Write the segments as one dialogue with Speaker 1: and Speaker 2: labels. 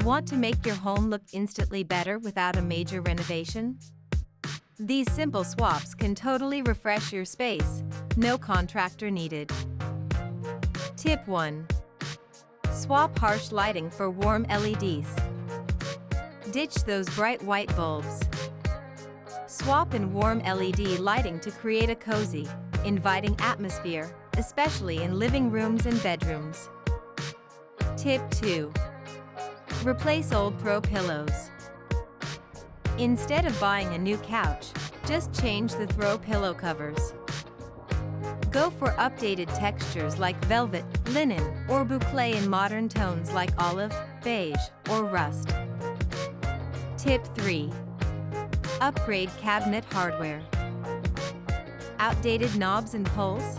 Speaker 1: Want to make your home look instantly better without a major renovation? These simple swaps can totally refresh your space. No contractor needed. Tip 1. Swap harsh lighting for warm LEDs. Ditch those bright white bulbs. Swap in warm LED lighting to create a cozy, inviting atmosphere, especially in living rooms and bedrooms. Tip 2. Replace old throw pillows. Instead of buying a new couch, just change the throw pillow covers. Go for updated textures like velvet, linen, or boucle in modern tones like olive, beige, or rust. Tip 3. Upgrade cabinet hardware. Outdated knobs and pulls?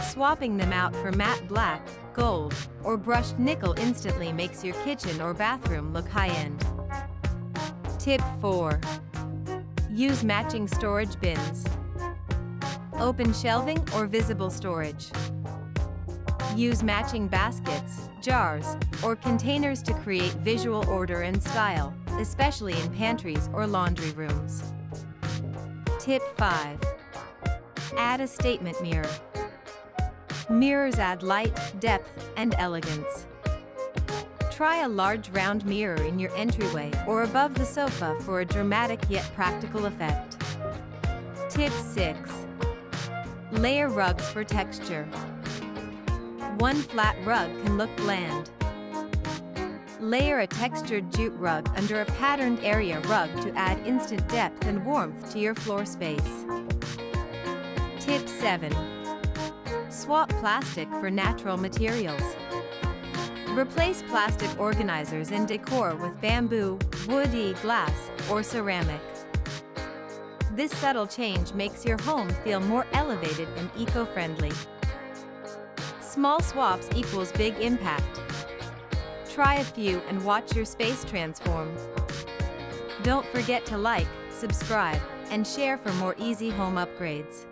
Speaker 1: Swapping them out for matte black, gold, or brushed nickel instantly makes your kitchen or bathroom look high-end. Tip 4. Use matching storage bins. Open shelving or visible storage. Use matching baskets, jars, or containers to create visual order and style, especially in pantries or laundry rooms. Tip 5. Add a statement mirror. Mirrors add light, depth, and elegance. Try a large round mirror in your entryway or above the sofa for a dramatic yet practical effect. Tip 6. Layer rugs for texture. One flat rug can look bland. Layer a textured jute rug under a patterned area rug to add instant depth and warmth to your floor space. Tip 7. Swap plastic for natural materials. Replace plastic organizers and decor with bamboo, wood, glass, or ceramic. This subtle change makes your home feel more elevated and eco-friendly. Small swaps equals big impact. Try a few and watch your space transform. Don't forget to like, subscribe, and share for more easy home upgrades.